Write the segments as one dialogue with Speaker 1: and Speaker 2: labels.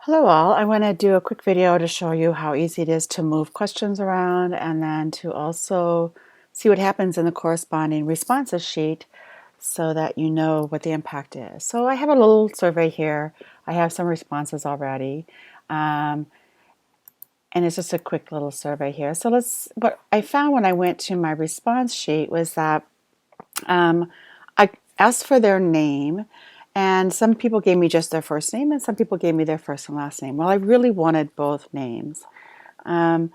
Speaker 1: Hello all, I want to do a quick video to show you how easy it is to move questions around and then to also see what happens in the corresponding responses sheet so that you know what the impact is. So I have a little survey here. I have some responses already. And it's just a quick little survey here. So what I found when I went to my response sheet was that I asked for their name, and some people gave me just their first name, and some people gave me their first and last name. Well, I really wanted both names. The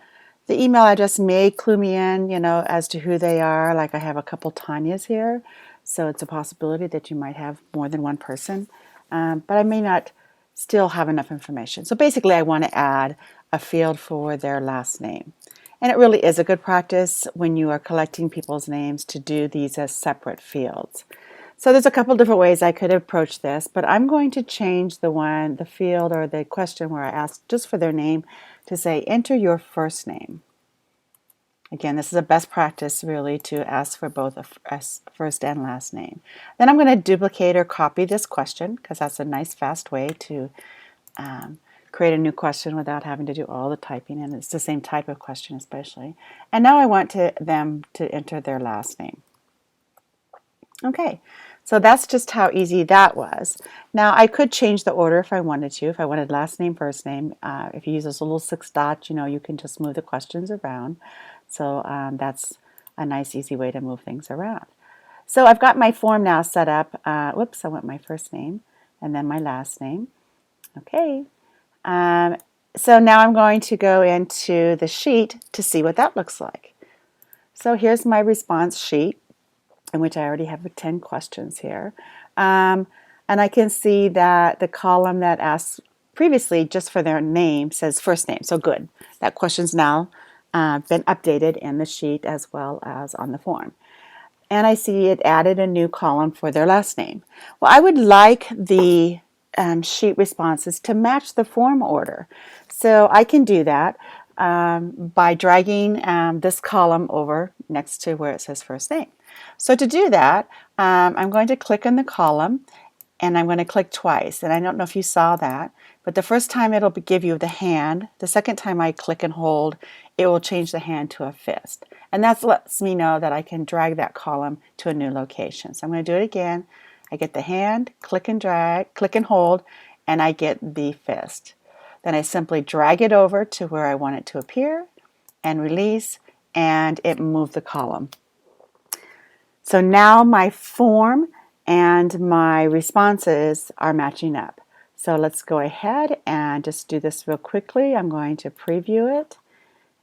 Speaker 1: email address may clue me in, as to who they are. Like I have a couple Tanyas here, so it's a possibility that you might have more than one person, but I may not still have enough information. So basically, I want to add a field for their last name. And it really is a good practice when you are collecting people's names to do these as separate fields. So there's a couple different ways I could approach this, but I'm going to change the field or the question where I ask just for their name to say, enter your first name. Again, this is a best practice really to ask for both a first and last name. Then I'm going to duplicate or copy this question because that's a nice fast way to create a new question without having to do all the typing, and it's the same type of question especially. And now I want them to enter their last name. Okay, so that's just how easy that was. Now I could change the order if I wanted to, if I wanted last name, first name. If you use those little 6 dots, you can just move the questions around. So that's a nice easy way to move things around. So I've got my form now set up. Whoops, I want my first name and then my last name. Okay. So now I'm going to go into the sheet to see what that looks like. So here's my response sheet, in which I already have 10 questions here. And I can see that the column that asks previously just for their name says first name. So good. That question's now been updated in the sheet as well as on the form. And I see it added a new column for their last name. Well, I would like the sheet responses to match the form order. So I can do that by dragging this column over next to where it says first name. So to do that, I'm going to click on the column and I'm going to click twice. And I don't know if you saw that, but the first time it'll give you the hand. The second time I click and hold, it will change the hand to a fist. And that lets me know that I can drag that column to a new location. So I'm going to do it again. I get the hand, click and drag, click and hold, and I get the fist. Then I simply drag it over to where I want it to appear and release, and it moved the column. So now my form and my responses are matching up. So let's go ahead and just do this real quickly. I'm going to preview it,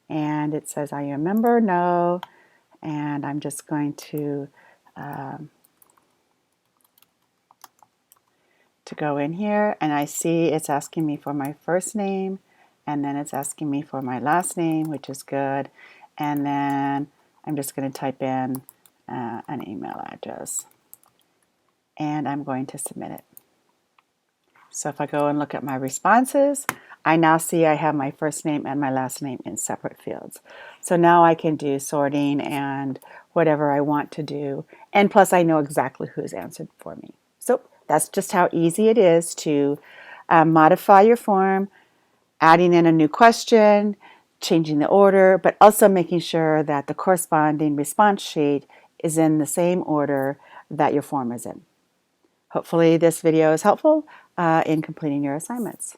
Speaker 1: and it says, are you a member? No. And I'm just going to go in here, and I see it's asking me for my first name, and then it's asking me for my last name, which is good. And then I'm just going to type in an email address, and I'm going to submit it. So if I go and look at my responses, I now see I have my first name and my last name in separate fields. So now I can do sorting and whatever I want to do, and plus I know exactly who's answered for me. So that's just how easy it is to modify your form, adding in a new question, changing the order, but also making sure that the corresponding response sheet is in the same order that your form is in. Hopefully this video is helpful in completing your assignments.